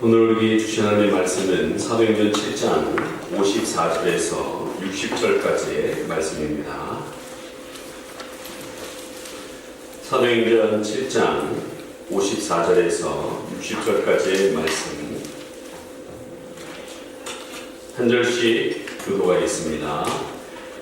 오늘 우리 주신 하나님의 말씀은 사도행전 7장 54절에서 60절까지의 말씀입니다. 사도행전 7장 54절에서 60절까지의 말씀 한 절씩 교도하겠습니다.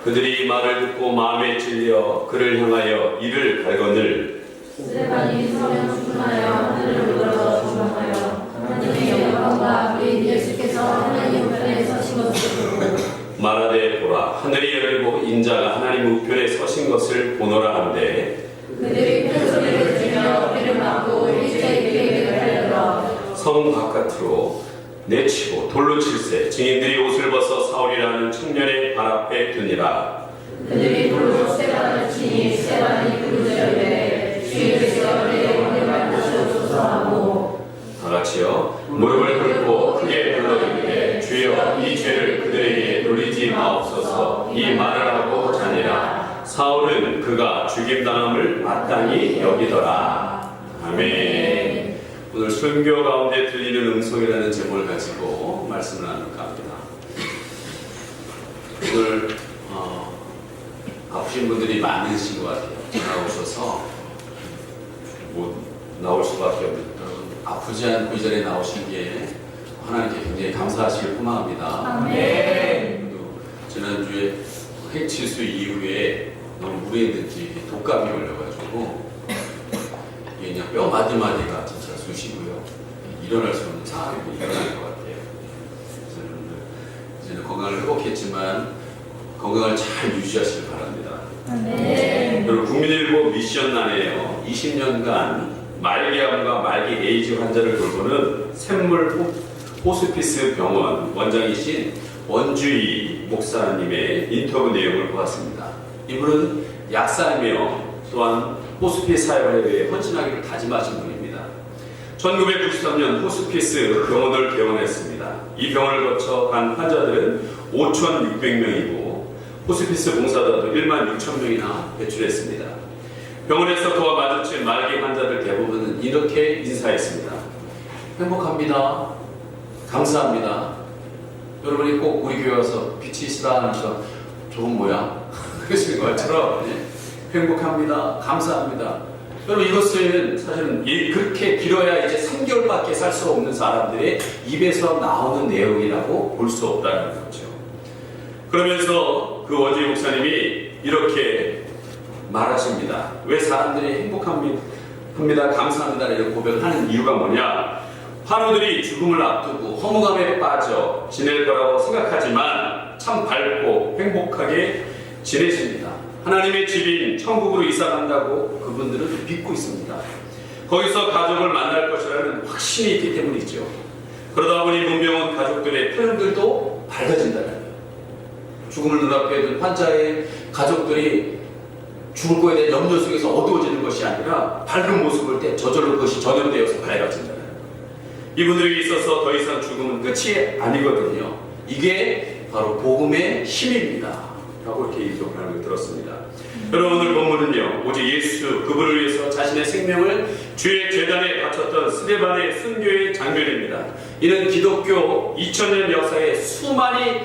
그들이 말을 듣고 마음에 찔려 그를 향하여 이를 갈거늘 스데반이 서면 충분하여 하늘을 물들어 조망하여 하나님의 영광과 우리 예수께서 하나님 우편에 서신 것을 보고 말하되 보라 하늘이 열리고 인자가 하나님 우편에 서신 것을 보노라 한데 그들이 큰 소리를 지르며 귀를 막고 일제히 그에게 달려들어 성 바깥으로 내치고 돌로 칠세 증인들이 옷을 벗어 사울이라는 청년의 발 앞에 두니라. 그들이 돌로 스데반을 치니 스데반이 부르짖으되 주 예수여 우리의 영혼을 만나주옵소서 하고 다 같이요. 무릎을 꿇고 크게 불러 이르되 주여 이 죄를 그들에게 돌리지 마옵소서. 이 말을 하고 자니라. 사울은 그가 죽임당함을 마땅히 여기더라. 아멘. 오늘 순교 가운데 들리는 음성이라는 제목을 가지고 말씀을 나눌까 합니다. 오늘 아프신 분들이 많으신 것 같아요. 전화 오셔서 못 나올 수밖에 없는 아프지 않고 이 자리에 나오신 게 하나님께 굉장히 감사하시길 소망합니다. 아멘. 지난주에 핵치수 이후에 너무 무리했는지 독감이 걸려가지고 이게 그냥 뼈 마디마디가 진짜 쑤시고요. 일어날 수 없는 상황이 일어날 것 같아요. 이제는 건강을 회복했지만 건강을 잘 유지하시길 바랍니다. 아멘. 그리고 국민일보 미션란에요. 20년간 말기암과 말기 에이즈 환자를 돌보는 샘물 호스피스 병원 원장이신 원주희 목사님의 인터뷰 내용을 보았습니다. 이분은 약사이며 또한 호스피스 사역에 대해 헌신하기를 다짐하신 분입니다. 1993년 호스피스 병원을 개원했습니다. 이 병원을 거쳐 간 환자들은 5,600명이고 호스피스 봉사자도 16,000명이나 배출했습니다. 병원에서 그와 마주친 말기 환자들 대부분은 이렇게 인사했습니다. 행복합니다. 감사합니다. 여러분이 꼭 우리 교회 와서 빛이 있으라 하면서 저건 뭐야? 그러시는 것처럼 행복합니다. 감사합니다. 여러분 이것은 사실은 그렇게 길어야 이제 3개월밖에 살 수 없는 사람들의 입에서 나오는 내용이라고 볼 수 없다는 거죠. 그러면서 그 원주희 목사님이 이렇게 말하십니다. 왜 사람들이 행복합니다, 감사합니다 이런 고백을 하는 이유가 뭐냐? 환우들이 죽음을 앞두고 허무감에 빠져 지낼 거라고 생각하지만 참 밝고 행복하게 지내십니다. 하나님의 집인 천국으로 이사간다고 그분들은 믿고 있습니다. 거기서 가족을 만날 것이라는 확신이 있기 때문이죠. 그러다 보니 문병원 가족들의 표정들도 밝아진다는 거예요. 죽음을 눈앞에 둔 환자의 가족들이 죽을 거에 대한 염려 속에서 어두워지는 것이 아니라 밝은 모습을 때 저절로 그것이 전염되어서 밝아진다는 거예요. 이분들에게 있어서 더 이상 죽음은 끝이 아니거든요. 이게 바로 복음의 힘입니다. 라고 이렇게 인정을 하는 걸 들었습니다. 여러분 오늘 본문은요 오직 예수 그분을 위해서 자신의 생명을 주의 제단에 바쳤던 스데반의 순교의 장면입니다. 이는 기독교 2000년 역사에 수많이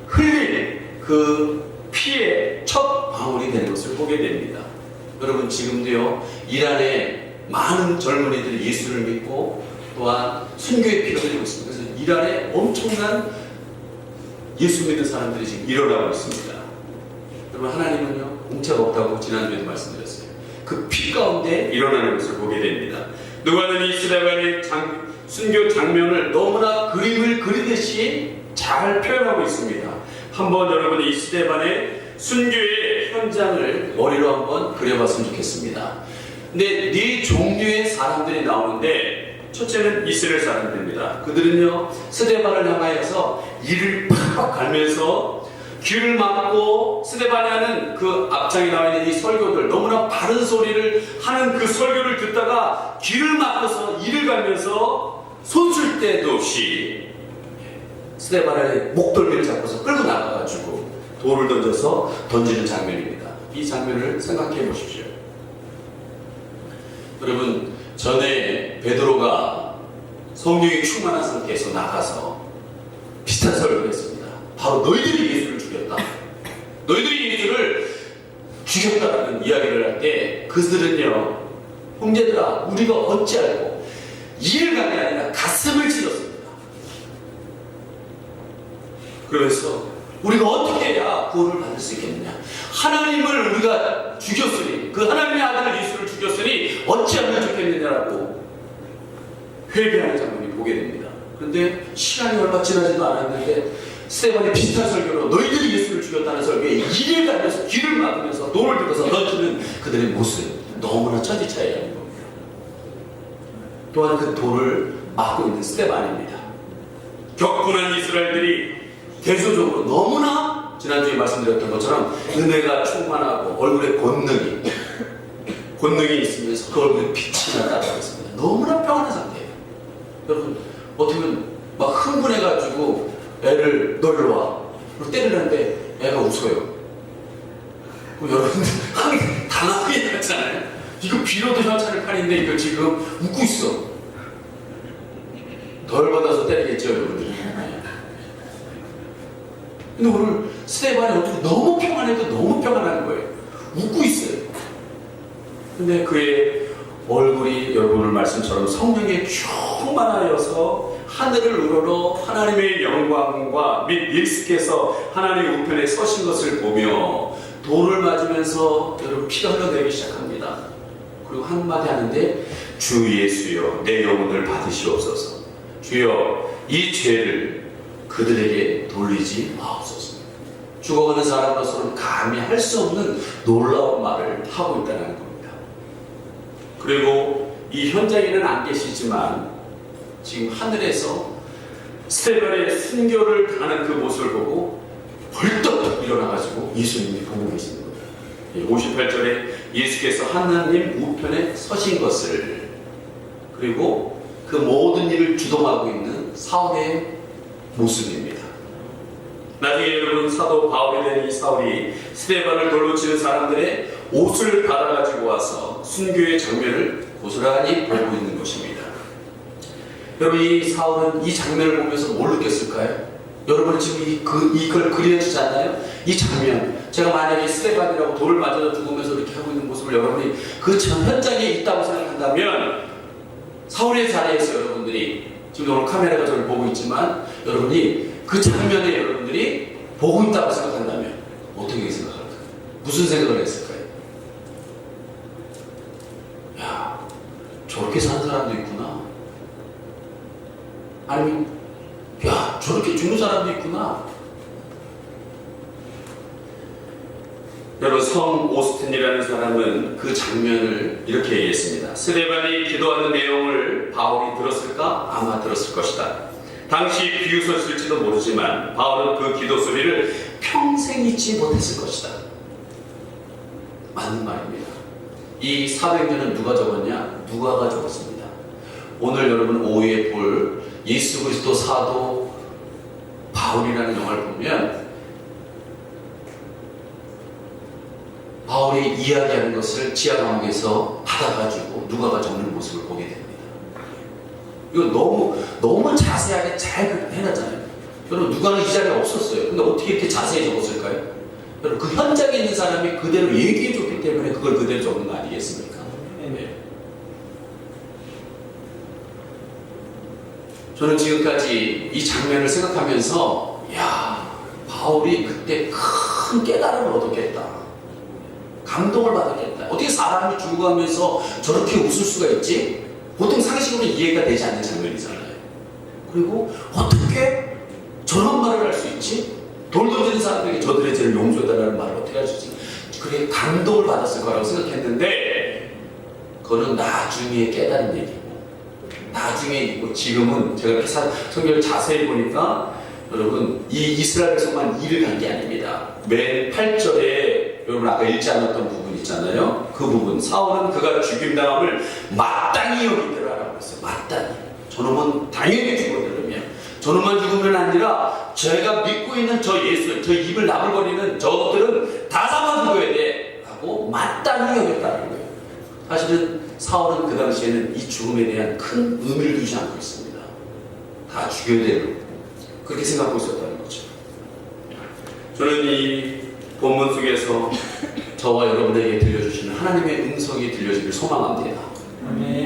흘린 그 피의 첫 방울이 되는 것을 보게 됩니다. 여러분 지금도요 이란에 많은 젊은이들이 예수를 믿고 또한 순교의 피가 흘리고 있습니다. 그래서 이란에 엄청난 예수 믿는 사람들이 지금 일어나고 있습니다. 여러분 하나님은요 공짜가 없다고 지난주에도 말씀드렸어요. 그 피 가운데 일어나는 것을 보게 됩니다. 누가는 이 스데반의 순교 장면을 너무나 그림을 그리듯이 잘 표현하고 있습니다. 한번 여러분이 이 스데반의 순교의 현장을 머리로 한번 그려봤으면 좋겠습니다. 근데 네 종류의 사람들이 나오는데 첫째는 이스라엘 사람들입니다. 그들은요 스데반을 향하여서 이를 팍 갈면서 귀를 막고 스데반이 하는 그 앞장에 나와 있는 이 설교들 너무나 바른 소리를 하는 그 설교를 듣다가 귀를 막고서 이를 갈면서 손쓸 데도 없이 스데반의 목덜미를 잡고서 끌고 나가가지고 돌을 던지는 장면입니다. 이 장면을 생각해 보십시오. 여러분 전에 베드로가 성령이 충만한 상태에서 나가서 비슷한 설교를 했습니다. 바로 너희들이 예수를 죽였다. 너희들이 예수를 죽였다라는 이야기를 할 때 그들은요, 형제들아, 우리가 어찌하고 이해를 가는 게 아니라 가슴을 찔렀습니다. 그러면서 우리가 어떻게 해야 구원을 받을 수 있겠느냐? 하나님을 우리가 죽였으니, 그 하나님의 아들 예수를 죽였으니 어찌하면 좋겠느냐라고 회개하는 장면이 보게 됩니다. 그런데 시간이 얼마 지나지도 않았는데 스테반이 비슷한 설교로 너희들이 예수를 죽였다는 설교에 이를 가면서 귀를 막으면서 돌을 들어서 던지는 그들의 모습, 너무나 천지차이라는 겁니다. 또한 그 돌을 막고 있는 스테반입니다. 격분한 이스라엘들이 대조적으로 너무나 지난주에 말씀드렸던 것처럼 은혜가 충만하고 얼굴에 권능이 있으면서 그 얼굴에 빛이 나다고 했습니다. 너무나 평안한 상태예요. 여러분, 어떻게 보면 막 흥분해가지고 애를 너 일로 와, 그리고 때리는데 애가 웃어요. 여러분들 당하게 됐잖아요. 이거 비로도 현찰을 파는데 이거 지금 웃고 있어. 덜 받아서 때리겠죠, 여러분들. 근데 오늘 스테반이 어떻게 너무 평안해도 너무 평안한 거예요. 웃고 있어요. 근데 그의 얼굴이 여러분의 말씀처럼 성령에 충만하여서 하늘을 우러러 하나님의 영광과 및 예수께서 하나님의 우편에 서신 것을 보며 돌을 맞으면서 여러분 피가 흘러내리기 시작합니다. 그리고 한마디 하는데, 주 예수여 내 영혼을 받으시옵소서. 주여 이 죄를 그들에게 돌리지 마옵소서. 죽어가는 사람으로서는 감히 할 수 없는 놀라운 말을 하고 있다는 겁니다. 그리고 이 현장에는 안 계시지만 지금 하늘에서 스테반의 순교를 당하는 그 모습을 보고 벌떡 일어나가지고 예수님이 보고 계시는 거예요. 58절에 예수께서 하나님 우편에 서신 것을, 그리고 그 모든 일을 주동하고 있는 사울의 모습입니다. 나중에 여러분 사도 바울이 된 이 사울이 스테반을 돌로 치는 사람들의 옷을 받아가지고 와서 순교의 장면을 고스란히 보고 있는 것입니다. 여러분, 이 사울은 이 장면을 보면서 뭘 느꼈을까요? 여러분은 지금 이걸 그려지지 않나요? 이 장면, 제가 만약에 스테반이라고 돌을 맞아서 죽으면서 이렇게 하고 있는 모습을 여러분이 그 현장에 있다고 생각한다면, 사울의 자리에서 여러분들이 지금 오늘 카메라가 저를 보고 있지만 여러분이 그 장면에 여러분들이 보고 있다고 생각한다면 어떻게 생각할까요? 무슨 생각을 했을까요? 야, 저렇게 사는 사람도 있구나. 아니면 야, 저렇게 죽는 사람도 있구나. 여러분, 성 오스틴이라는 사람은 그 장면을 이렇게 얘기했습니다. 스데반이 기도하는 내용을 바울이 들었을까? 아마 들었을 것이다. 당시 비웃었을지도 모르지만 바울은 그 기도 소리를 평생 잊지 못했을 것이다. 맞는 말입니다. 이 400년은 누가 적었냐? 누가가 적었습니다. 오늘 여러분 오후에 볼 예수 그리스도 사도 바울이라는 영화를 보면 바울이 이야기하는 것을 지하 감옥에서 받아가지고 누가가 적는 모습을 보게 됩니다. 이거 너무 자세하게 잘 해놨잖아요. 여러분, 누가는 이 자리에 없었어요. 근데 어떻게 이렇게 자세히 적었을까요? 여러분, 그 현장에 있는 사람이 그대로 얘기해줬기 때문에 그걸 그대로 적는 거 아니겠습니까? 네. 저는 지금까지 이 장면을 생각하면서, 야, 바울이 그때 큰 깨달음을 얻었겠다. 감동을 받았겠다. 어떻게 사람이 죽어가면서 저렇게 웃을 수가 있지? 보통 상식으로 이해가 되지 않는 장면이잖아요. 그리고 어떻게 저런 말을 할 수 있지? 돌 던지는 사람들에게 저들의 죄를 용서해달라는 말을 어떻게 할 수 있지? 그게 감동을 받았을 거라고 생각했는데, 그거는 나중에 깨달은 얘기고, 나중에 있고, 지금은 제가 이렇게 성경을 자세히 보니까 여러분, 이 이스라엘에서만 일을 간 게 아닙니다. 맨 8절에 여러분 아까 읽지 않았던 부분 있잖아요. 그 부분, 사울은 그가 죽임당함을 마땅히 여기더라라고 했어요. 마땅히. 저놈은 당연히 죽어들으며, 저놈만 죽으면 아니라 제가 믿고 있는 저 예수, 저 입을 나불거리는 저것들은 다 잡아 죽어야 돼 하고 마땅히 여겼다는 거예요. 사실은 사울은 그 당시에는 이 죽음에 대한 큰 의미를 두지 않고 있습니다. 다 죽여야 되는 그렇게 생각하고 있었다는 거죠. 저는 이 본문 속에서 저와 여러분에게 들려주시는 하나님의 음성이 들려지길 소망합니다.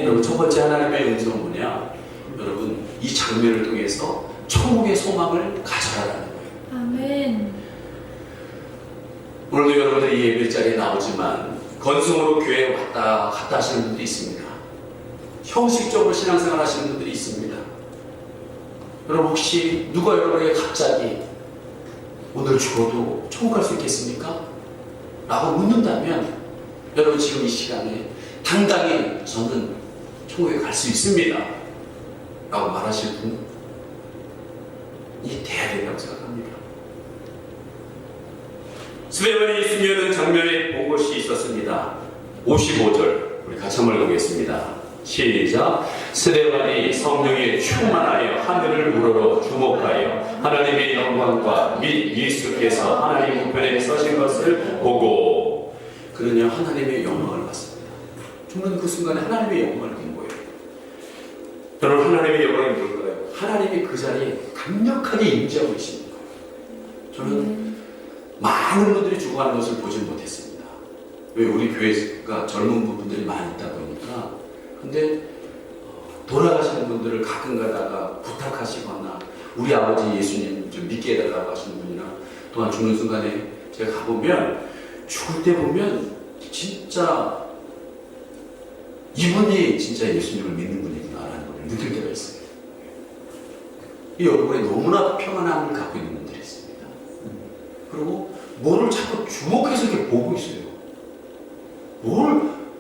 여러분, 첫 번째 하나님의 음성은 뭐냐? 여러분, 이 장면을 통해서 천국의 소망을 가져라라는 거예요. 아멘. 오늘도 여러분들이 이 예배 자리에 나오지만 건성으로 교회에 왔다 갔다 하시는 분들이 있습니다. 형식적으로 신앙생활 하시는 분들이 있습니다. 여러분, 혹시 누가 여러분에게 갑자기 오늘 죽어도 천국 갈 수 있겠습니까? 라고 묻는다면 여러분, 지금 이 시간에 당당히 저는 천국에 갈 수 있습니다 라고 말하실 분이 돼야 된다고 생각합니다. 스데반이 있으면 장면에 본 것이 있었습니다. 55절 우리 같이 한번 읽겠습니다. 시작. 스데반이 성령에 충만하여 하늘을 우러러 주목하여 하나님의 영광과 및 예수께서 하나님 우편에 서신 것을 보고 그는요 하나님의 영광을 봤습니다. 죽는 그 순간에 하나님의 영광을 본 거예요. 여러분, 하나님의 영광이 뭘까요? 하나님이 그 자리에 강력하게 임재하고 계십니다. 저는 많은 분들이 죽어가는 것을 보지 못했습니다. 왜? 우리 교회가 젊은 분들이 많이 있다 보니까. 근데 돌아가시는 분들을 가끔 가다가 부탁하시거나 우리 아버지 예수님 좀 믿게 해달라고 하시는 분이나 또한 죽는 순간에 제가 가보면 죽을 때 보면 진짜 이분이 진짜 예수님을 믿는 분이구나라는 걸 느낄 때가 있어요. 이 얼굴에 너무나 평안함을 갖고 있는 분들이 있습니다. 그리고 뭐를 자꾸 주목해서 이렇게 보고 있어요.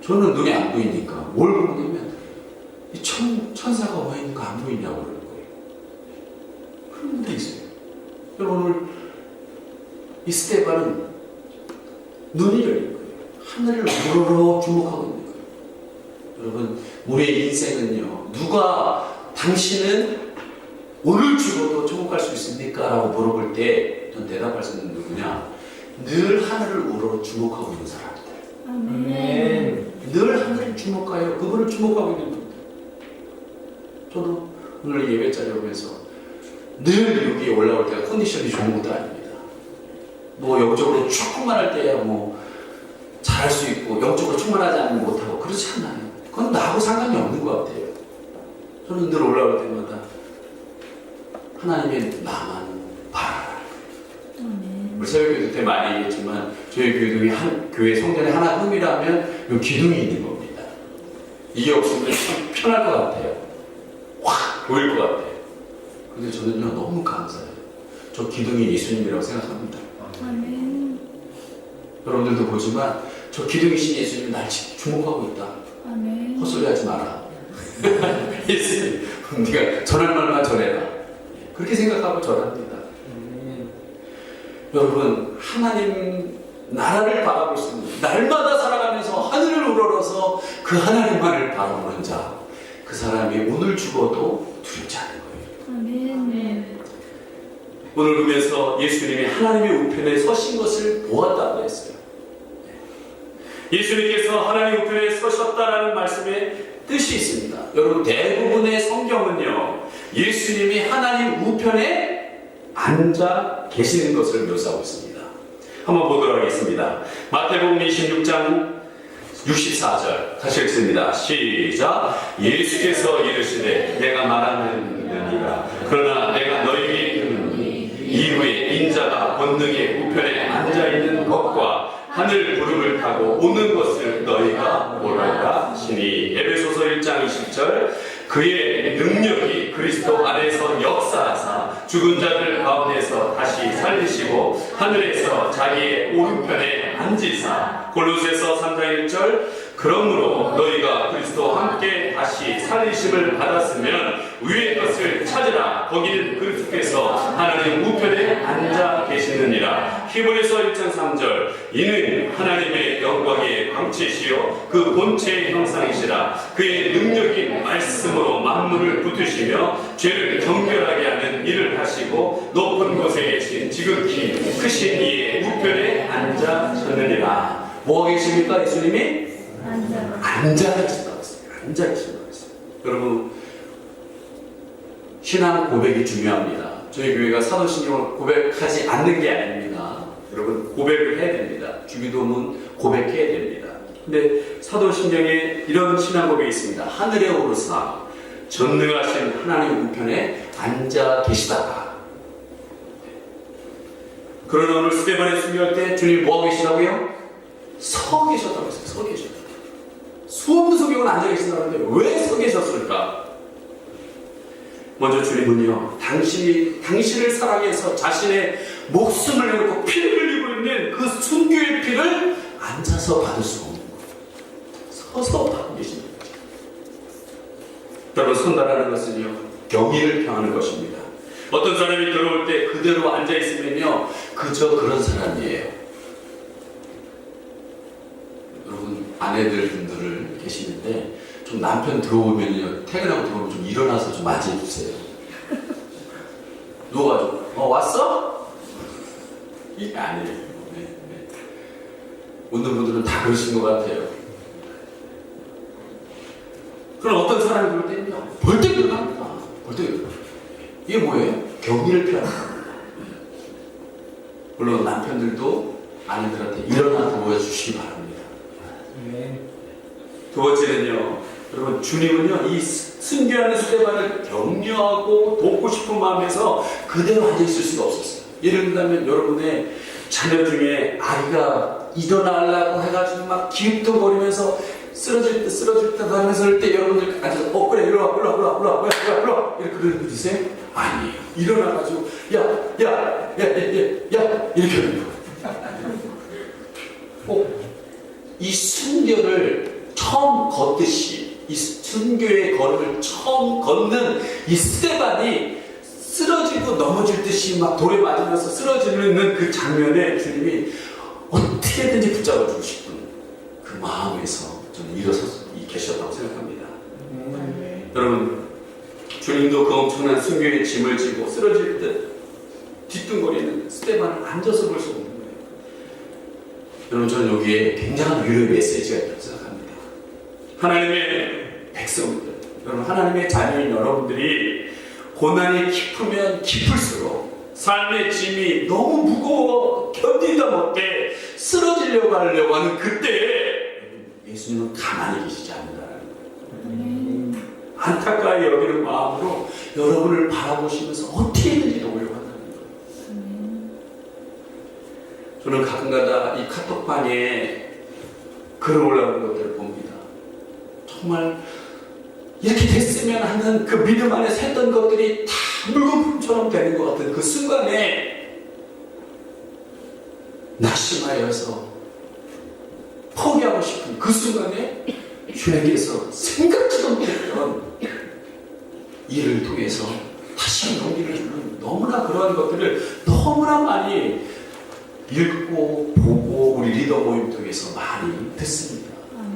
저는 눈에 안 보이니까 뭘 보냐면 이 천사가 와 있는 거 안 보이냐고 그러는 거예요. 그런 분들이 있어요. 여러분, 오늘 이 스데반은 눈이 열린 거예요. 하늘을 우러러 주목하고 있는 거예요. 여러분, 우리의 인생은요, 누가 당신은 오늘 죽어도 천국 갈 수 있습니까? 라고 물어볼 때 전 대답할 수 있는 누구냐? 늘 하늘을 우러러 주목하고 있는 사람들. 아멘. 늘 하늘을 주목하여 그분을 주목하고 있는 분들. 저도 오늘 예배 자리에 오면서 늘 여기에 올라올 때가 컨디션이 좋은 것도 아닙니다. 뭐 영적으로 충만할 때야 뭐 잘할 수 있고 영적으로 충만하지 않으면 못하고 그렇지 않아요. 그건 나하고 상관이 없는 것 같아요. 저는 늘 올라올 때마다 하나님의 나만 바라라. 우리 새벽기도 때 많이 얘기했지만 저희 교회 교회 성전에 하나 흠이라면 이 기둥이 있는 겁니다. 이게 없으면 참 편할 것 같아요. 확 보일 것 같아요. 근데 저는요 너무 감사해요. 저 기둥이 예수님이라고 생각합니다. 아멘. 여러분들도 보지만 저 기둥이신 예수님이 날 주목하고 있다. 아멘. 헛소리하지 마라. 예수님, 네가 전할 말만 전해라. 그렇게 생각하고 절합니다. 여러분, 하나님 나라를 바라볼 수 있는, 날마다 살아가면서 하늘을 우러러서 그 하나님만을 바라보는 자, 그 사람이 오늘 죽어도 두렵지 않은 거예요. 아멘. 오늘 보면서 예수님이 하나님의 우편에 서신 것을 보았다고 했어요. 예수님께서 하나님 우편에 서셨다라는 말씀에 뜻이 있습니다. 여러분, 대부분의 성경은요, 예수님이 하나님 우편에 앉아 계시는 것을 묘사하고 있습니다. 한번 보도록 하겠습니다. 마태복음 26장 64절 다시 읽습니다. 시작. 예수께서 이르시되 내가 말하는 이라 그러나 내가 너희에게 이르노니 이후에 인자가 권능의 우편에 앉아있는 것과 하늘 구름을 타고 오는 것을 너희가 보라라 하시니. 에베소서 1장 20절. 그의 능력이 그리스도 안에서 역사하사 죽은 자들 가운데서 다시 살리시고 하늘에서 자기의 오른편에 앉으사. 골로새서 3장 1절. 그러므로 너희가 그리스도와 함께 다시 살리심을 받았으면 위의 것을 찾으라. 거기는 그리스도께서 하나님 우편에 앉아 계시느니라. 히브리서 1장 3절. 이는 하나님의 영광의 광채시요 그 본체의 형상이시라. 그의 능력인 말씀으로 만물을 붙으시며 죄를 경멸하게 하는 일을 하시고 높은 곳에 계신 지극히 크신 이의 우편에 앉아셨느니라. 뭐가 계십니까? 예수님이? 앉아 계신다고 했어요. 앉아 계신다고 했어요. 여러분, 신앙 고백이 중요합니다. 저희 교회가 사도신경을 고백하지 않는 게 아닙니다. 여러분 고백을 해야 됩니다. 주기도문 고백해야 됩니다. 근데 사도신경에 이런 신앙 고백이 있습니다. 하늘에 오르사 전능하신 하나님 우편에 앉아 계시다가. 그러나 오늘 스데반의 순교할 때 주님 뭐하고 계시다고요? 서 계셨다고 했어요. 서 계셨다. 수없는 성경은 앉아 계신다고 하는데 왜 서 계셨을까? 먼저 주님은요, 당신을 사랑해서 자신의 목숨을 내놓고 피를 흘리고 있는 그 순교의 피를 앉아서 받을 수 없는 거예요. 서서 받고 계십니다. 여러분, 선다라는 것은요, 경의를 표하는 것입니다. 어떤 사람이 들어올 때 그대로 앉아있으면요, 그저 그런 사람이에요. 여러분, 아내들 분들 계시는데, 좀 남편 들어오면요, 퇴근하고 들어오면 좀 일어나서 좀 맞이해주세요. 누워가지고, 왔어? 이게 아니에요. 네. 웃는 분들은 다 그러신 것 같아요. 그럼 어떤 사람이 그럴 때는요, 벌떡 일어납니다. 벌떡 일어납니다. 이게 뭐예요? 경의를 표현합니다. 물론 남편들도 아내들한테 일어나 보여주시기 바랍니다. 두 번째는요, 여러분, 주님은요, 이 순교하는 스데반을 격려하고 돕고 싶은 마음에서 그대로 앉아있을 수가 없었어요. 예를 들면 여러분의 자녀 중에 아이가 일어나려고 해가지고 막 기웃거리면서 쓰러질 듯 하면서 할 때 여러분들 앉아서 그래 일로와 이렇게 그러는 분 있어요? 아니에요. 일어나가지고 야 이렇게 하는 거예요. 이 순교를 처음 걷듯이 이 순교의 걸음을 처음 걷는 이 스데반이 쓰러지고 넘어질 듯이 막 돌에 맞으면서 쓰러지는 그 장면에 주님이 어떻게든지 붙잡아주고 싶은 그 마음에서 저는 일어서서 계셨다고 생각합니다. 여러분, 주님도 그 엄청난 순교의 짐을 지고 쓰러질 듯 뒤뚱거리는 스데반을 앉아서 볼 수 없는 거예요. 여러분, 저는 여기에 굉장한 위로의 메시지가 있다고 생각합니다. 하나님의 백성들, 여러분, 하나님의 자녀인 여러분들이 고난이 깊으면 깊을수록 삶의 짐이 너무 무거워 견디다 못해 쓰러지려고 하려고 하는 그때에 예수님은 가만히 계시지 않는다는 거예요. 안타까이 여기는 마음으로 여러분을 바라보시면서 어떻게든지 도우려고 한다는 거예요. 저는 가끔가다 이 카톡방에 글을 올라오는 것들을 봅니다. 정말 이렇게 됐으면 하는 그 믿음 안에서 했던 것들이 다 물거품처럼 되는 것 같은 그 순간에 낙심하여서 포기하고 싶은 그 순간에 주님께서 생각지도 못했던 일을 통해서 다시 용기를 주는 너무나 그러한 것들을 너무나 많이 읽고 보고 우리 리더 모임 통해서 많이 듣습니다.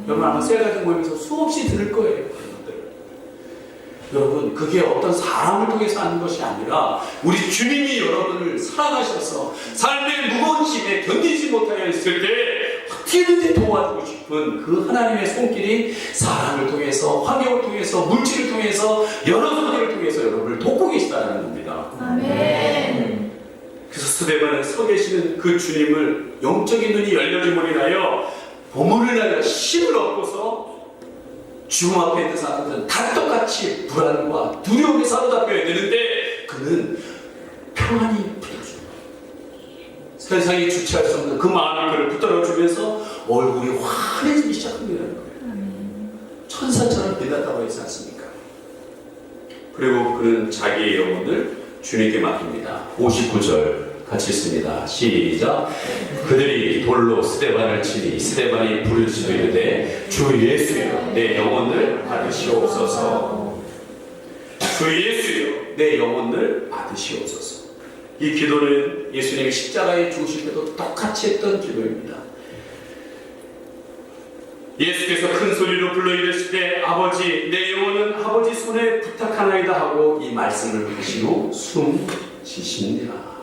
여러분 아마 셀가정 모임에서 수없이 들을 거예요. 여러분, 그게 어떤 사람을 통해서 하는 것이 아니라 우리 주님이 여러분을 사랑하셔서 삶의 무거운 짐에 견디지 못하여 있을 때 어떻게든지 도와주고 싶은 그 하나님의 손길이 사람을 통해서, 환경을 통해서, 물질을 통해서, 여러 손길을 통해서 여러분을 돕고 계시다는 겁니다. 아멘. 그래서 스데반은 서 계시는 그 주님을 영적인 눈이 열려짐으로 인하여 보물을 인하여 힘을 얻고서 죽음 앞에 있는 사람들은 다 똑같이 불안과 두려움에 사로잡혀야 되는데 그는 평안이 붙어줍니다. 세상이 주체할 수 없는 그 마음이 그를 붙들어주면서 얼굴이 환해지기 시작한다는 거예요. 천사처럼 빛났다고 하지 않습니까? 그리고 그는 자기의 영혼을 주님께 맡깁니다. 59절 같이 읽습니다. 시작. 그들이 돌로 스데반을 치니 스데반이 부르짖어 이르되 주 예수여 내 영혼을 받으시옵소서. 주 예수여 내 영혼을 받으시옵소서. 이 기도는 예수님이 십자가에 죽으실 때도 똑같이 했던 기도입니다. 예수께서 큰 소리로 불러 이르실 때 아버지 내 영혼은 아버지 손에 부탁하나이다 하고 이 말씀을 하신 후 숨 쉬십니다.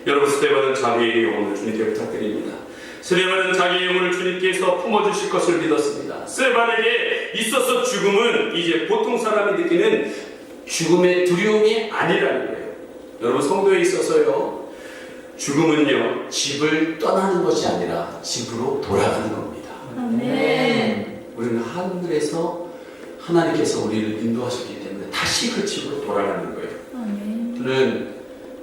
여러분, 스데반은 자기의 영혼을 주님께 부탁드립니다. 스데반은 자기의 영혼을 주님께서 품어주실 것을 믿었습니다. 스데반에게 있어서 죽음은 이제 보통 사람이 느끼는 죽음의 두려움이 아니라는 거예요. 여러분, 성도에 있어서요, 죽음은요, 집을 떠나는 것이 아니라 집으로 돌아가는 겁니다. 아멘. 우리는 하늘에서 하나님께서 우리를 인도하셨기 때문에 다시 그 집으로 돌아가는 거예요. 아멘. 저는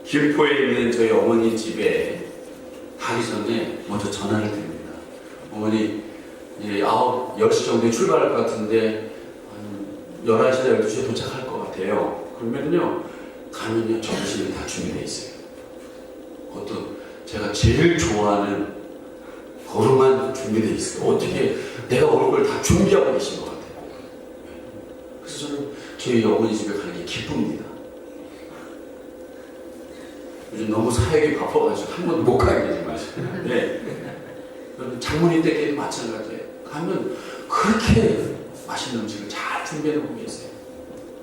김포에 있는 저희 어머니 집에 가기 전에 먼저 전화를 드립니다. 어머니, 이제 10시 정도에 출발할 것 같은데 한 11시나 12시에 도착할 것 같아요. 그러면요, 가면요, 점심이 다 준비되어 있어요. 어떤 제가 제일 좋아하는 거름만 준비되어 있어요. 어떻게 내가 올 걸 다 준비하고 계신 것 같아요. 그래서 저는 저희 어머니 집에 가는 게 기쁩니다. 요즘 너무 사역이 바빠가지고 한 번도 못 가게 되지만, 네. 장모님 댁에도 마찬가지예요. 가면 그렇게 맛있는 음식을 잘 준비해놓고 계세요.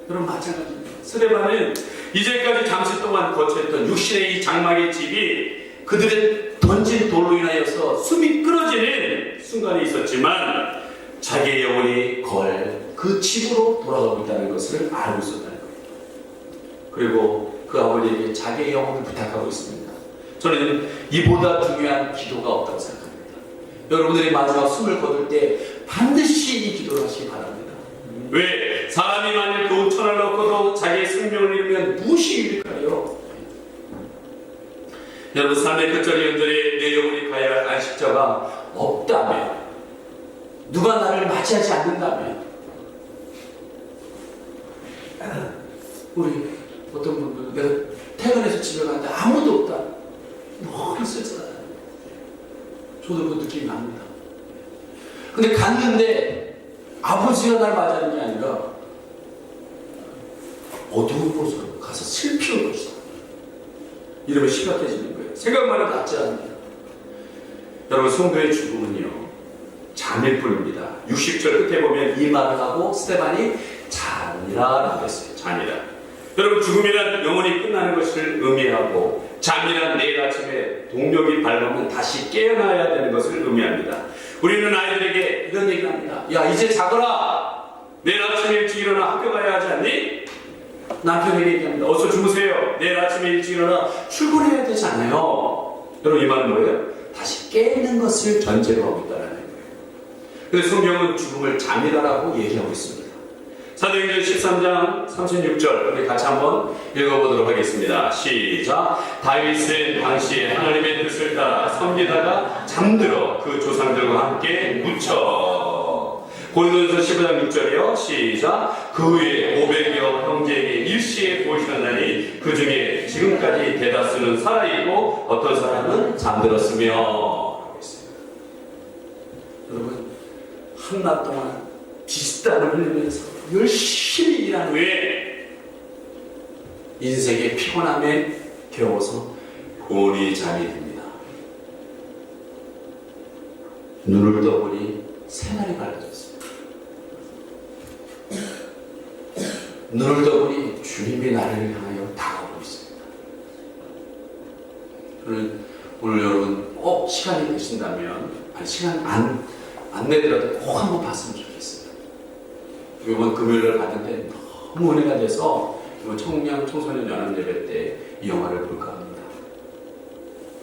여러분, 마찬가지입니다. 스데반은 이제까지 잠시 동안 거처했던 육신의 이 장막의 집이 그들의 던진 돌로 인하여서 숨이 끊어지는 순간이 있었지만 자기의 영혼이 그 집으로 돌아가고 있다는 것을 알고 있었다는 거예요. 그리고 그 아버지에게 자기의 영혼을 부탁하고 있습니다. 저는 이보다 중요한 기도가 없다고 생각합니다. 여러분들이 마지막 숨을 거둘 때 반드시 이 기도를 하시기 바랍니다. 왜? 사람이 만일 그 천을 얻고도 자기의 생명을 잃으면 무엇이 유익할까요? 여러분, 삶의 끝절 연절에 내 영혼이 가야 할 안식처가 없다면, 누가 나를 맞이하지 않는다면, 우리 어떤 분들은 내가 퇴근해서 집에 가는데 아무도 없다. 너무 쓸쓸하다. 저도 그 느낌이 납니다. 근데 갔는데 아버지가 날 맞이하는 게 아니라 어두운 곳으로 가서 슬피울 것이다. 이러면 심각해지는 거예요. 생각만 해도 낫지 않습니다. 여러분, 성도의 죽음은요, 잠일 뿐입니다. 60절 끝에 보면 이 말을 하고 스데반이 잠이라라고 했어요. 잠이라. 여러분, 죽음이란 영혼이 끝나는 것을 의미하고, 잠이란 내일 아침에 동력이 밝으면 다시 깨어나야 되는 것을 의미합니다. 우리는 아이들에게 이런 얘기를 합니다. 야, 이제 자거라. 내일 아침에 일찍 일어나 학교 가야 하지 않니? 남편에게 얘기합니다. 어서 주무세요. 내일 아침에 일찍 일어나 출근해야 되지 않나요? 여러분, 이 말은 뭐예요? 다시 깨는 것을 전제로 하고 있다는 거예요. 그래서 성경은 죽음을 잠이라고 얘기하고 있습니다. 사도행전 13장 36절 우리 같이 한번 읽어보도록 하겠습니다. 시작. 다윗은 당시에 하나님의 뜻을 따라 섬기다가 잠들어 그 조상들과 함께 묻혀. 고린도전서 15장 6절이요. 시작. 그 후에 500여 형제에게 일시에 보이셨나니 그 중에 지금까지 대다수는 살아있고 어떤 사람은 잠들었으며. 하고 있습니다. 여러분, 한낮 동안 비슷한 흘리면서 열심히 일한 후에 인생의 피곤함에 겨워서 곤히 잠이 듭니다. 눈을 떠보니 새날이 밝아졌습니다. 눈을 떠보니 주님이 나를 향하여 다가오고 있습니다. 저는 오늘 여러분 꼭 시간이 되신다면, 시간 안 내더라도 꼭 한번 봤으면 좋겠어요. 이번 금요일을 봤는데 너무 은혜가 돼서 이번 청소년 연합예배 때 이 영화를 볼까 합니다.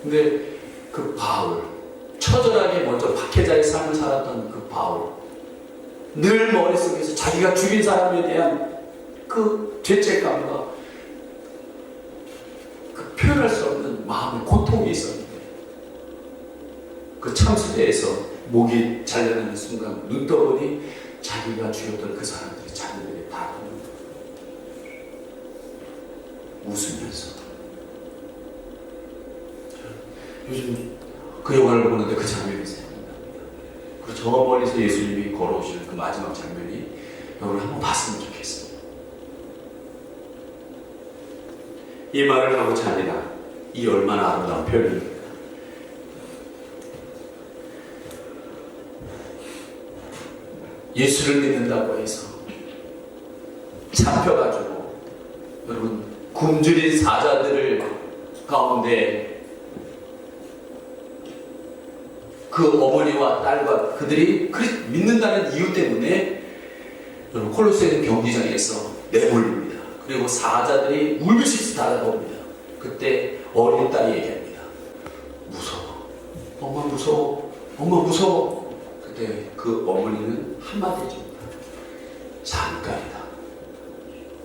근데 그 바울, 처절하게 먼저 박해자의 삶을 살았던 그 바울, 늘 머릿속에서 자기가 죽인 사람에 대한 그 죄책감과 그 표현할 수 없는 마음의 고통이 있었는데, 그 참수대에서 목이 잘려나는 순간 눈 떠보니 자기가 죽였던 그 사람들이 자기들에게 다 웃으면서. 요즘 그 영화를 보는데 그 장면이 생각납니다. 그리고 저 멀리서 예수님이 걸어오시는 그 마지막 장면이 여러분 한번 봤으면 좋겠어요. 이 말을 하고 자니라. 이 얼마나 아름다운 표현입니까? 예수를 믿는다고 해서 잡혀가지고 여러분 굶주린 사자들을 가운데 그 어머니와 딸과 그들이 믿는다는 이유 때문에 여러분 콜로세움 경기장에서 내몰립니다. 그리고 사자들이 울부짖듯 다가옵니다. 그때 어린 딸이 얘기합니다. 무서워. 엄마 무서워. 엄마 무서워. 그때 그 어머니는 한마디 해줍니다. 잠깐이다.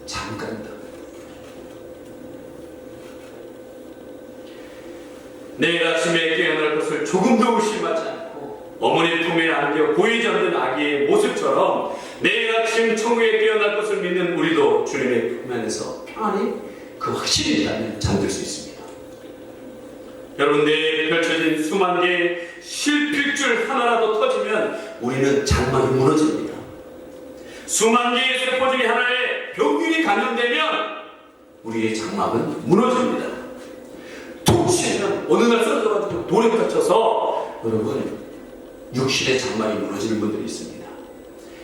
잠깐이다. 내일 아침에 깨어날 것을 조금도 의심하지 않고 어머니 품에 안겨 고이 잡는 아기의 모습처럼 내일 아침 천국에 깨어날 것을 믿는 우리도 주님의 품 안에서 편안히 그 확신이 있다면 잠들 수 있습니다. 여러분, 내일 펼쳐진 수만 개의 실핏줄 하나라도 터지면 우리는 장막이 무너집니다. 수만 개의 세포 중에 하나에 병균이 감염되면 우리의 장막은 무너집니다. 툭 치면 어느 날 쓰러져가지고 돌에 갇혀서 여러분 육신의 장막이 무너지는 분들이 있습니다.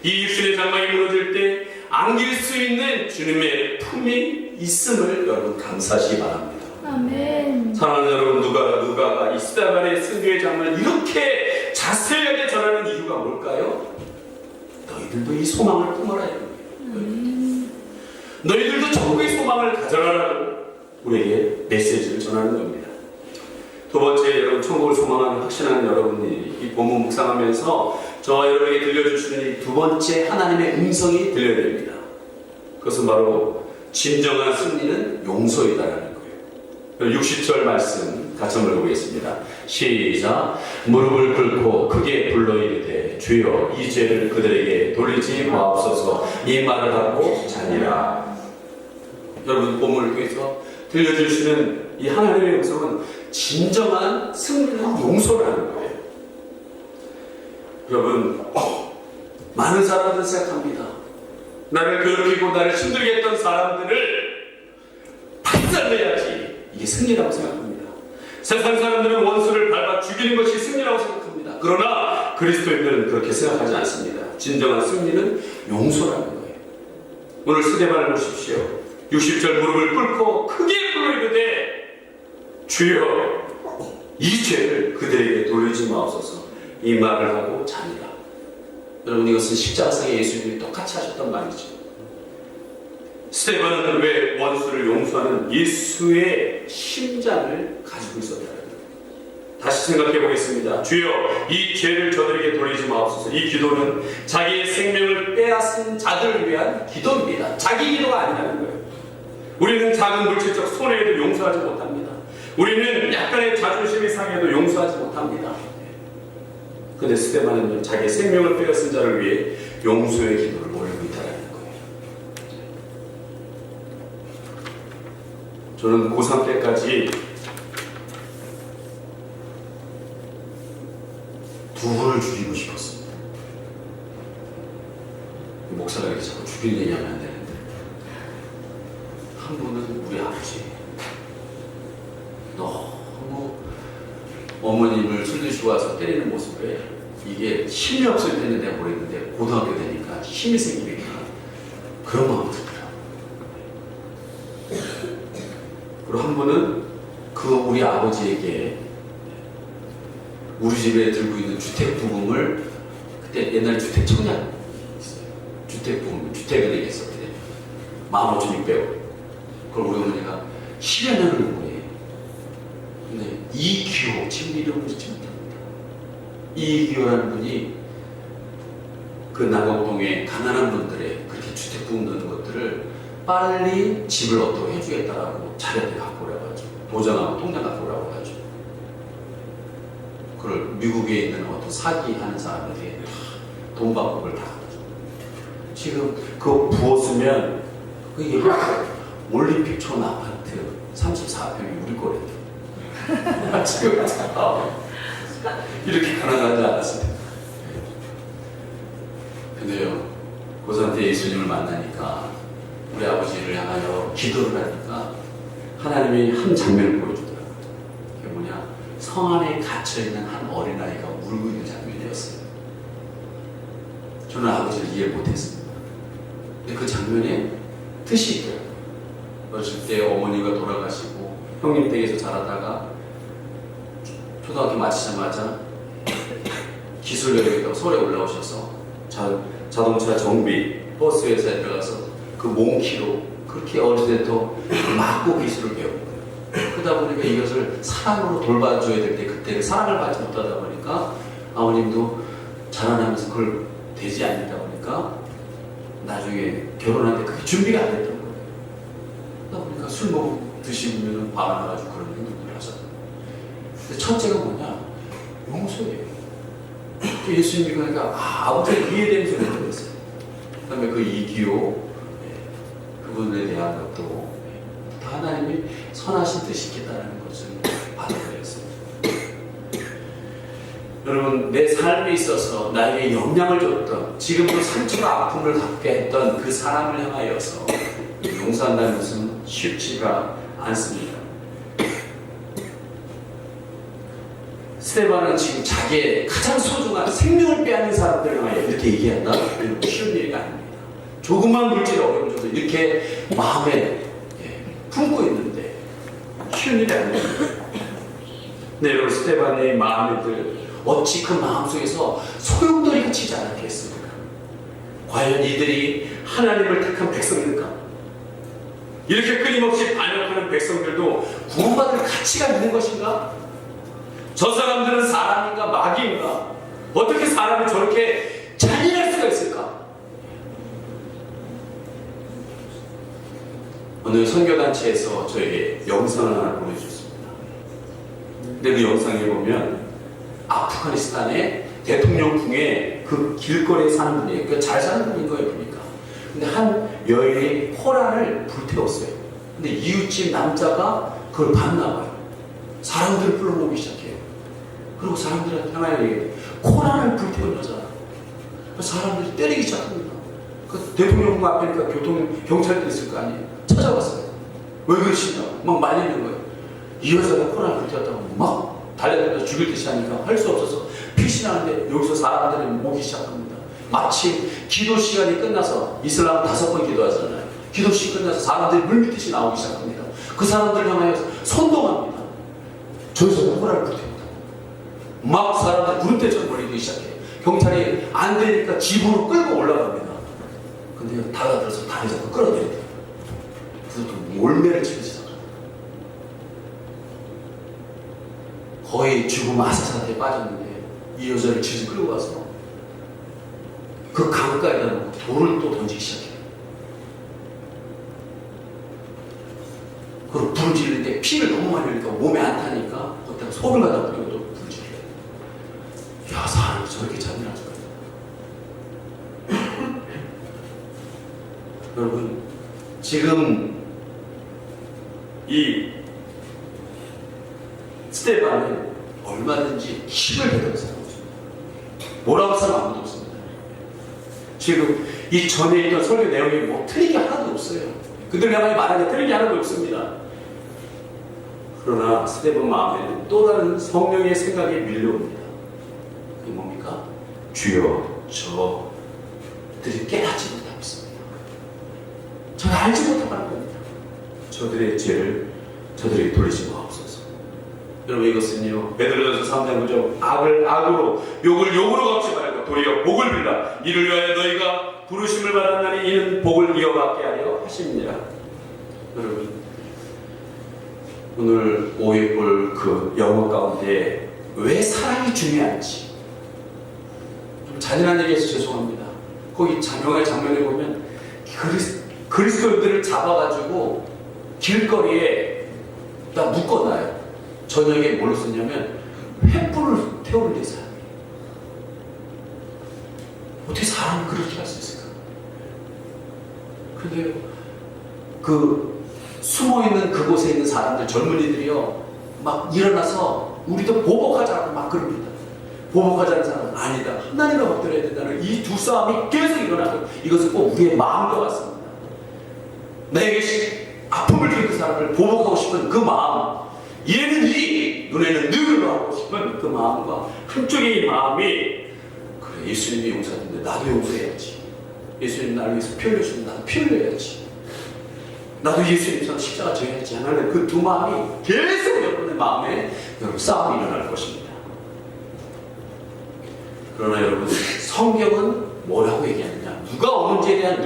이 육신의 장막이 무너질 때 안길 수 있는 주님의 품이 있음을 여러분 감사하시기 바랍니다. 아멘. 사랑하는 여러분, 누가가 이 스데반의 순교의 장면을 이렇게 자세하게 전하는 이유가 뭘까요? 너희들도 이 소망을 품어라. 너희들도 천국의 소망을 가져라라고 우리에게 메시지를 전하는 겁니다. 두 번째, 여러분, 천국을 소망하는 확신하는 여러분이 이 본문 묵상하면서 저와 여러분에게 들려주시는 이 두 번째 하나님의 음성이 들려야 됩니다. 그것은 바로 진정한 승리는 용서이다라는 거예요. 60절 말씀 같이 한번 읽어보겠습니다. 시작. 무릎을 꿇고 크게 불러 이르되 주여 이 죄를 그들에게 돌리지 마옵소서. 이 말을 하고 자니라. 여러분, 본문을 통해서 들려주시는 이 하나님의 음성은 진정한 승리는 용서라는 거예요. 여러분, 많은 사람들은 생각합니다. 나를 괴롭히고 나를 힘들게 했던 사람들을 박살내야지 이게 승리라고 생각합니다. 세상 사람들은 원수를 밟아 죽이는 것이 승리라고 생각합니다. 그러나 그리스도인들은 그렇게 생각하지 않습니다. 진정한 승리는 용서라는 거예요. 오늘 스데반을 보십시오. 60절 무릎을 꿇고 크게 불러 이르되 주여 이 죄를 그들에게 돌리지 마옵소서. 이 말을 하고 자니라. 여러분, 이것은 십자가상의 예수님이 똑같이 하셨던 말이죠. 스데반은 왜 원수를 용서하는 예수의 심장을 가지고 있었다는 거예요. 다시 생각해 보겠습니다. 주여 이 죄를 저들에게 돌리지 마옵소서. 이 기도는 자기의 생명을 빼앗은 자들을 위한 기도입니다. 자기 기도가 아니라는 거예요. 우리는 작은 물질적 손해에도 용서하지 못합니다. 우리는 약간의 자존심이 상해도 용서하지 못합니다. 그런데 스데반은 자기의 생명을 빼앗은 자를 위해 용서의 기도를 올리고 있다는 거예요. 저는 고3 때까지 누구를 죽이고 싶었습니다. 목사가 이렇게 자꾸 죽일 얘기하면 안 되는데, 한 분은 우리 아버지. 너무 어머님을 술 드시고 와서 때리는 모습에 이게 힘이 없을 때는 내가 모르겠는데 고등학교 되니까 힘이 생기니까 그런 마음이 들더라고요. 그리고 한 분은 그 우리 아버지에게 우리 집에 들고 있는 주택부금을, 그때 옛날 주택 청약 있어요. 주택부금, 주택을 얘기했었거든요. 15,600원. 그걸 우리 어머니가 10여 년을 넣은 거예요. 근데 이기호, 지금 이름을 잊지 못합니다. 이기호라는 분이 그 남곡동에 가난한 분들의 그렇게 주택부금 넣는 것들을 빨리 집을 얻도록 해주겠다라고 자료를 갖고 오라고 하죠. 도장하고 통장 갖고 오라고 하죠. 그걸 미국에 있는 어떤 사기하는 사람에게 돈 받고 그걸 다 하죠. 지금 그거 부었으면 그게 올림픽촌 아파트 34평이 우리 거래요. 지금 이렇게 가난하지 않았습니다. 근데요, 고3 때 예수님을 만나니까 우리 아버지를 향하여 기도를 하니까 하나님이 한 장면을 보여주더라고요. 그게 뭐냐, 성 안에 갇혀있는 한 어린아이가 울고 있는 장면이었어요. 저는 아버지를 이해 못했습니다. 근데 그 장면에 뜻이 있더라고요. 어렸을 때 어머니가 돌아가시고 형님 댁에서 자라다가 초등학교 마치자마자 기술 여행했다고 서울에 올라오셔서 자동차 정비 버스 회사에 들어가서 그 몽키로 그 그렇게 어렸을 때부터 막고 기술을 배운 거예요. 그러다 보니까 이것을 사랑으로 돌봐줘야 될 때 그때 사랑을 받지 못하다 보니까 아버님도 자라나면서 그걸 되지 않다 보니까 나중에 결혼할 때 그게 준비가 안 됐던 거예요. 그러다 보니까 술 드시면 화가 나가지고 그런 행동을 하셨어요. 근데 첫째가 뭐냐? 용서예요. 예수님이 그러니까 아버지의 이해되는 소리를 들었어요. 그 다음에 그 이기요, 그분에 대한 것도 다 하나님이 선하신 뜻이 있겠다는 것을 받아들였습니다. 여러분, 내 삶에 있어서 나에게 영향을 줬던, 지금도 상처와 아픔을 갖게 했던 그 사람을 향하여서 용서한다는 것은 쉽지가 않습니다. 스테반은 지금 자기의 가장 소중한 생명을 빼앗는 사람들을 향하여 이렇게 얘기한다? 쉬운 일이 아닙니다. 조그만 물질 어려움 줘도 이렇게 마음에 품고 있는데 쉬운 일이 아닙니다. 네, 여러분, 스테반의 마음들 어찌 그 마음속에서 소용돌이가 치지 않았겠습니까? 과연 이들이 하나님을 택한 백성일까? 이렇게 끊임없이 반역하는 백성들도 구원받을 가치가 있는 것인가? 저 사람들은 사람인가 마귀인가? 어떻게 사람이 저렇게 잔인할 수가 있을까? 오늘 선교단체에서 저에게 영상을 하나 보내주셨습니다. 근데 그 영상에 보면 아프가니스탄의 대통령궁에 그 길거리에 사는 분이에요. 그러니까 잘 사는 분인 거예요, 보니까. 근데 한 여인이 코란을 불태웠어요. 근데 이웃집 남자가 그걸 봤나 봐요. 사람들을 불러모으기 시작해요. 그리고 사람들한테 하나의 얘기해요. 코란을 불태운 여자. 사람들이 때리기 시작합니다. 그 대통령궁 앞에니까 경찰도 있을 거 아니에요. 찾아왔어요. 왜 그러시냐고 막 말리는 거예요. 이 여자가 코란을 불태웠다고 막 달려들면서 죽일 듯이 하니까 할 수 없어서 피신하는데 여기서 사람들이 모기 시작합니다. 마치 기도 시간이 끝나서 이슬람 5번 기도하잖아요. 기도 시간이 끝나서 사람들이 물밀듯이 나오기 시작합니다. 그 사람들 향하여 선동합니다. 저기서 코란을 불태웠다. 막 사람들이 구름대처럼 몰리기 시작해요. 경찰이 안 되니까 집으로 끌고 올라갑니다. 근데 달라들어서 다리 잡고 끌어내립니다. 그래서 또 몰매를 치기 시작합니다. 거의 죽음 아사사태에 빠졌는데 이 여자를 집에 끌고 가서 그 강가에다 놓고 돌을 또 던지기 시작해요. 그리고 불을 지르는데 피를 너무 많이 흘리니까 몸에 안 타니까 거기다가 소를 갖다 뿌리고 또 불을 지르래요. 야, 사람이 저렇게 잔인할 수가 있나. 여러분, 지금 이 스테반은 얼마든지 힘을 베던 사람입니다. 뭐라고 할 사람 아무도 없습니다. 지금 이 전에 있던 설교 내용이 뭐 틀린 게 하나도 없어요. 그들 향하여 말하는 게 틀린 게 하나도 없습니다. 그러나 스테반 마음에는 또 다른 성령의 생각이 밀려옵니다. 그게 뭡니까? 주여, 저들이 깨닫지 못하고 있습니다. 저는 알지 못하고 하는 겁니다. 저들의 죄를 저들에게 돌리지 마옵소서. 여러분, 이것은요, 베드로전서 3장 9절, 악을 악으로, 욕을 욕으로 갚지 말고 도리어 복을 빌라. 이를 위하여 너희가 부르심을 받았나니 이는 복을 이어받게 하려 하십니다. 여러분, 오늘 오해볼 그 영어 가운데 왜 사랑이 중요한지 좀 잔인한 얘기해서 죄송합니다. 거기 장면에 보면 그리스도인들을 잡아가지고 길거리에 다 묶어놔요. 저녁에 뭘로 쓰냐면 횃불을 태우는 데 사람이. 어떻게 사람이 그렇게 할 수 있을까? 근데 그 숨어있는 그곳에 있는 사람들, 젊은이들이요, 막 일어나서 우리도 보복하자고 막 그럽니다. 보복하자는 사람은 아니다, 하나님을 받들어야 된다는 이 두 싸움이 계속 일어나고, 이것은 꼭 우리의 마음과 같습니다. 내게 아픔을 준 그 사람을 보복하고 싶은 그 마음, 이에는 이, 눈에는 늘 하고 싶은 그 마음과 한쪽의 이 마음이, 그래, 예수님이 용서하는데 나도 용서해야지. 예수님 나를 위해서 피 흘려주면 나도 피 흘려야지. 나도 예수님처럼 십자가 져야지 하는 그 두 마음이 계속 여러분의 마음에 여러분 싸움이 일어날 것입니다. 그러나 여러분, 성경은 뭐라고 얘기하느냐? 누가 어느 죄에 대한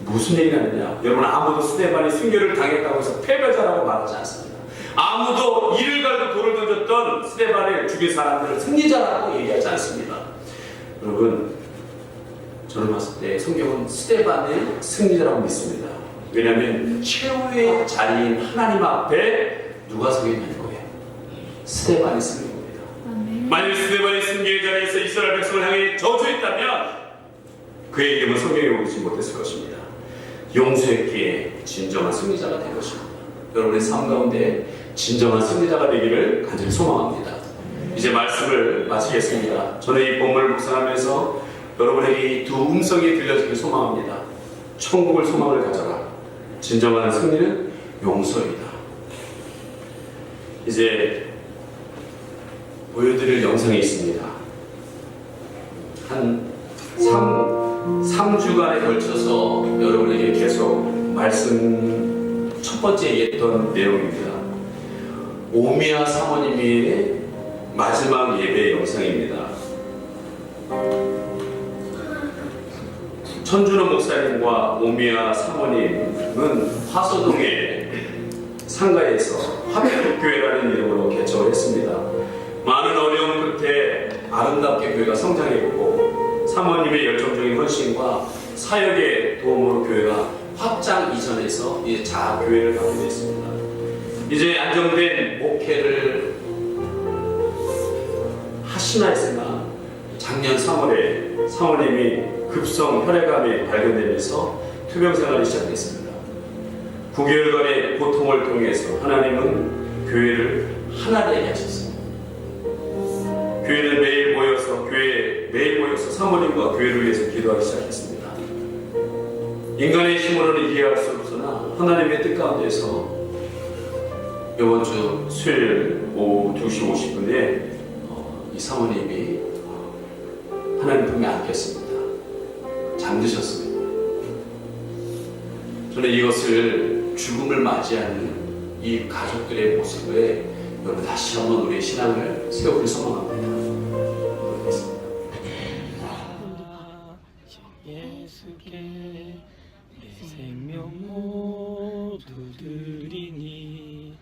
무슨 얘기가 하느냐? 여러분, 아무도 스데반이 순교를 당했다고 해서 패배자라고 말하지 않습니다. 아무도 이를 갈고 돌을 던졌던 스데반을 죽인 사람들을 승리자라고 얘기하지 않습니다. 여러분, 저는 봤을 때 성경은 스데반의 승리자라고 믿습니다. 왜냐하면 최후의 자리인 하나님 앞에 누가 서 있는 거예요? 스데반이 승리 겁니다. 만일 스데반이 승리의 자리에서 이스라엘 백성을 향해 저주했다면 그의 이름은 성경에 오르지 못했을 것입니다. 용서했기에 진정한 승리자가 될 것입니다. 여러분의 삶 가운데 진정한 승리자가 되기를 간절히 소망합니다. 이제 말씀을 마치겠습니다. 저는 이 본문을 묵상하면서 여러분에게 이 두 음성이 들려지길 소망합니다. 천국을 소망을 가져라. 진정한 승리는 용서이다. 이제 보여드릴 영상이 있습니다. 한 3주간에 걸쳐서 여러분에게 계속 말씀 첫 번째 얘기했던 내용입니다. 오미야 사모님의 마지막 예배 영상입니다. 천준호 목사님과 오미야 사모님은 화서동의 상가에서 합격교회라는 이름으로 개척을 했습니다. 많은 어려움 끝에 아름답게 교회가 성장했고 사모님의 열정적인 헌신과 사역의 도움으로 교회가 확장 이전해서 이제 자교회를 갖게 됐습니다. 이제 안정된 목회를 하시나 했으나 작년 3월에 사모님이 급성 혈액암이 발견되면서 투병 생활을 시작했습니다. 9개월간의 고통을 통해서 하나님은 교회를 하나 되게 하셨습니다. 교회는 매일 모여서 사모님과 교회를 위해서 기도하기 시작했습니다. 인간의 힘으로는 이해할 수 없으나 하나님의 뜻 가운데서 이번 주 수요일 오후 2시 50분에 이 사모님이 하나님 품에 안겼습니다. 잠드셨습니다. 저는 이것을 죽음을 맞이하는 이 가족들의 모습에 여러분 다시 한번 우리의 신앙을 세우길 소망합니다. 기도하겠습니다. 예수께 내 생명 모두 드리니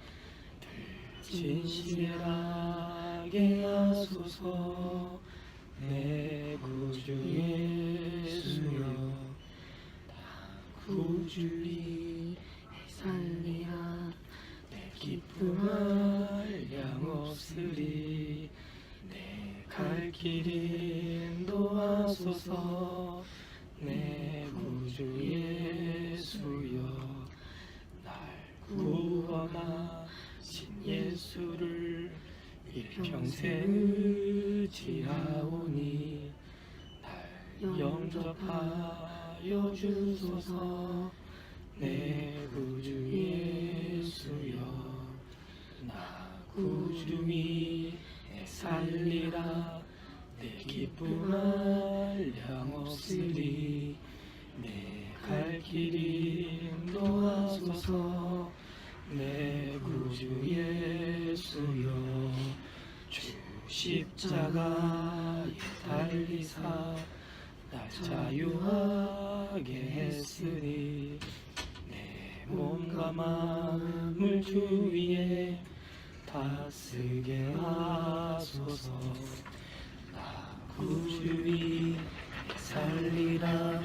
진실하게 하소서. 내 구주 예수여 나 구주리 살리라. 내 기쁨 한량 없으리. 내 갈 길 인도하소서. 내 구주 예수여 날 구원하신 예수를 일평생 의지하오니 날 영접하여 주소서. 내 구주 예수여 나 구주미 살리라. 내 기쁨 한량 없으리. 내 갈 길 인도하소서. 내 구주 예수여 주 십자가에 달리사 날 자유하게 했으니 내 몸과 마음을 주 위에 다스게 하소서. 나 구주이 살리라.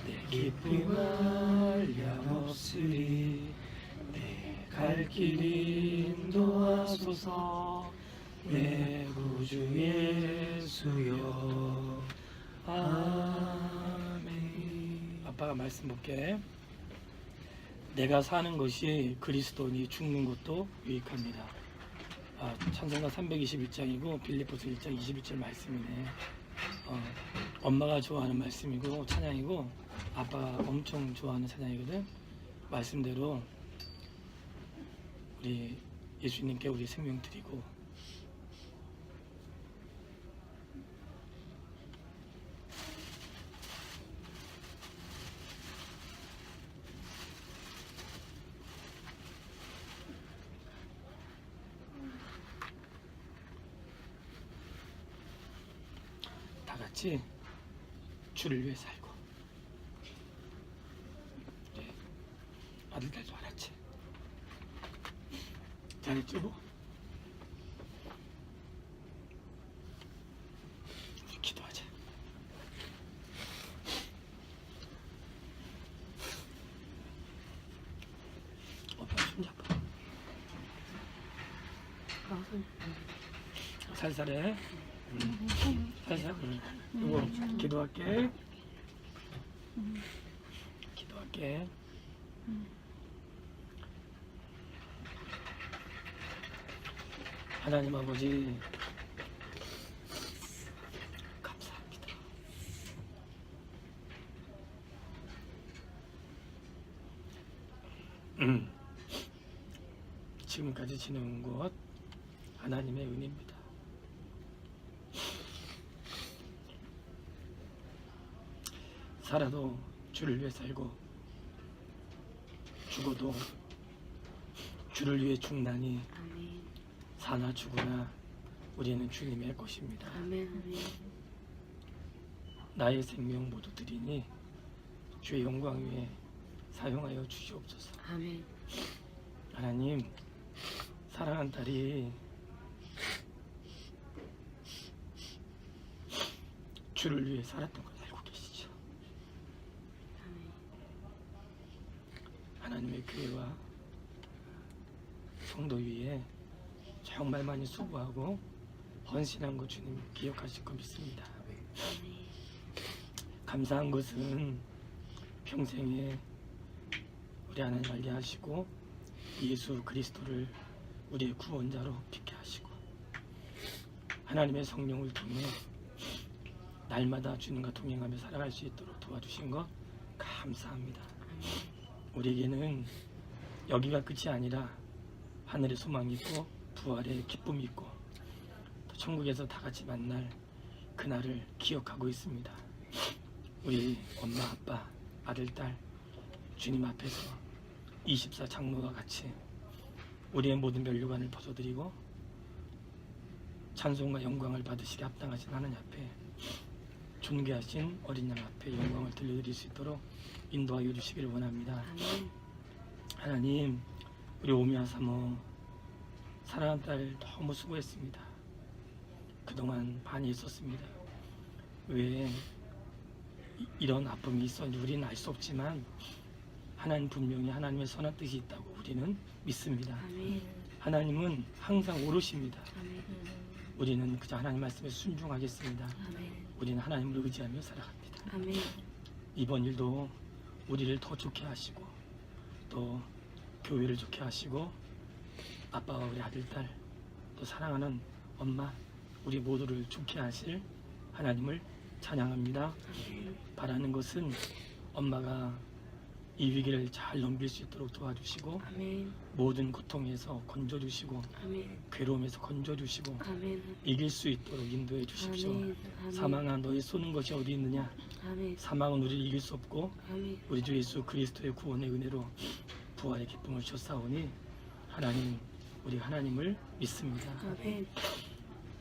내 기쁨 한량 없으리. 내 갈 길 인도하소서. 내 구주 예수여 아멘. 아빠가 말씀 볼게. 내가 사는 것이 그리스도니 죽는 것도 유익합니다. 찬송가 321장이고 빌립보서 1장 21절 말씀이네. 엄마가 좋아하는 말씀이고 찬양이고 아빠가 엄청 좋아하는 찬양이거든. 말씀대로 우리 예수님께 우리 생명 드리고 다 같이 주를 위해 살고 잘했죠? 우리 기도하자. 오빠 손잡아. 살살해. 살살. 이거 기도할게. 기도할게. 하나님 아버지, 감사합니다. 지금까지 지내온 것 하나님의 은혜입니다. 살아도 주를 위해 살고 죽어도 주를 위해 죽나니 아멘. 사나 죽으나 우리는 주님의 것입니다. 아멘. 아멘. 나의 생명 모두 드리니 주의 영광 위에 사용하여 주시옵소서. 아멘. 하나님, 사랑한 딸이 주를 위해 살았던 걸 알고 계시죠? 아멘. 하나님의 교회와 성도 위에 정말 많이 수고하고 헌신한 거 주님 기억하실 거 믿습니다. 감사한 것은 평생에 우리 하나님 알게 하시고 예수 그리스도를 우리의 구원자로 믿게 하시고 하나님의 성령을 통해 날마다 주님과 동행하며 살아갈 수 있도록 도와주신 것 감사합니다. 우리에게는 여기가 끝이 아니라 하늘의 소망이 있고 부활의 기쁨이 있고 또 천국에서 다 같이 만날 그날을 기억하고 있습니다. 우리 엄마, 아빠, 아들, 딸 주님 앞에서 24 장로와 같이 우리의 모든 면류관을 벗어드리고 찬송과 영광을 받으시게 합당하신 하나님 앞에 존귀하신 어린 양 앞에 영광을 들려드릴 수 있도록 인도하여 주시기를 원합니다. 아멘. 하나님, 우리 오미야 사모 사랑하는 딸 너무 수고했습니다. 그동안 많이 있었습니다. 왜 이런 아픔이 있었는지 우리는 알 수 없지만 하나님 분명히 하나님의 선한 뜻이 있다고 우리는 믿습니다. 아멘. 하나님은 항상 오르십니다. 아멘. 우리는 그저 하나님 말씀에 순종하겠습니다. 아멘. 우리는 하나님을 의지하며 살아갑니다. 아멘. 이번 일도 우리를 더 좋게 하시고 또 교회를 좋게 하시고 아빠와 우리 아들, 딸, 또 사랑하는 엄마 우리 모두를 좋게 하실 하나님을 찬양합니다. 바라는 것은 엄마가 이 위기를 잘 넘길 수 있도록 도와주시고 아멘. 모든 고통에서 건져주시고 아멘. 괴로움에서 건져주시고 아멘. 이길 수 있도록 인도해 주십시오. 아멘. 아멘. 사망아 너희 쏘는 것이 어디 있느냐? 아멘. 사망은 우리를 이길 수 없고 아멘. 우리 주 예수 그리스도의 구원의 은혜로 부활의 기쁨을 주사오니 하나님, 우리 하나님을 믿습니다. 아멘.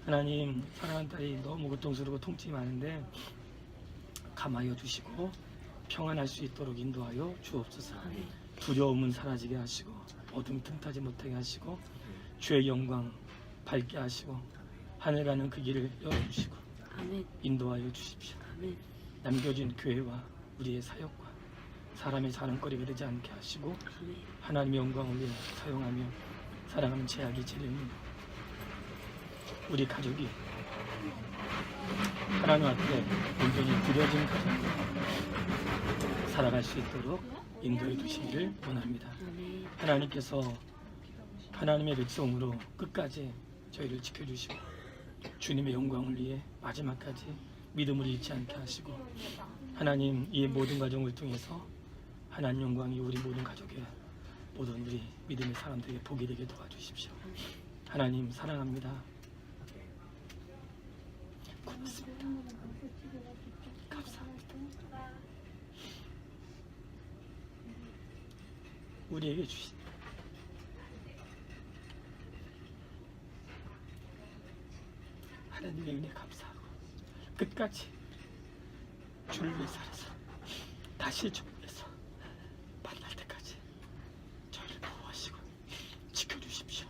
하나님, 사랑하는 딸이 너무 고통스럽고 통증이 많은데 감하여 주시고 평안할 수 있도록 인도하여 주옵소서. 아멘. 두려움은 사라지게 하시고 어둠 틈타지 못하게 하시고 주의 영광 밝게 하시고 하늘 가는 그 길을 열어주시고 아멘. 인도하여 주십시오. 아멘. 남겨진 교회와 우리의 사역과 사람의 자랑거리가 되지 않게 하시고 아멘. 하나님의 영광을 위해 사용하며 사랑하는 제약이 재림이 우리 가족이 하나님 앞에 온전히 드려진 가정으로 살아갈 수 있도록 인도해 주시기를 원합니다. 아멘. 하나님께서 하나님의 백성으로 끝까지 저희를 지켜주시고 주님의 영광을 위해 마지막까지 믿음을 잃지 않게 하시고 하나님 이 모든 과정을 통해서 하나님 영광이 우리 모든 가족의 모든 우리 믿음의 사람들에게 복이 되게 도와주십시오. 하나님 사랑합니다. 고맙습니다. 감사합니다. 우리에게 주신 하나님의 은혜 감사하고 끝까지 주를 위해 살아서 다시 주님께서 만날 때까지 저희를 보호하시고 지켜주십시오.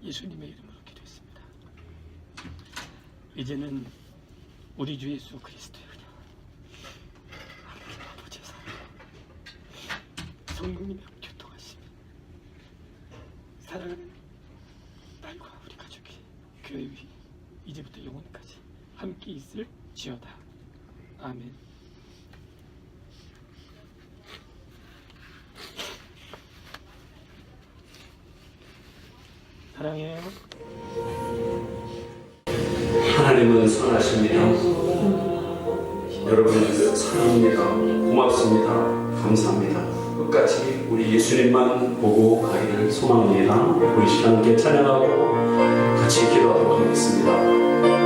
예수님의 이름으로 기도했습니다. 이제는 우리 주 예수 그리스도의 은혜와 하나님 아버지의 사랑, 성령님의 교통하심, 사랑하는 딸과 우리 가족이 교회 위 이제부터 영원까지 함께 있을 지어다. 아멘. 사랑해요. 하나님은 선하십니다. 여러분 사랑합니다. 고맙습니다. 감사합니다. 끝까지 우리 예수님만 보고 가기를 소망합니다. 우리 시간 함께 찬양하고 같이 기도하도록 하겠습니다.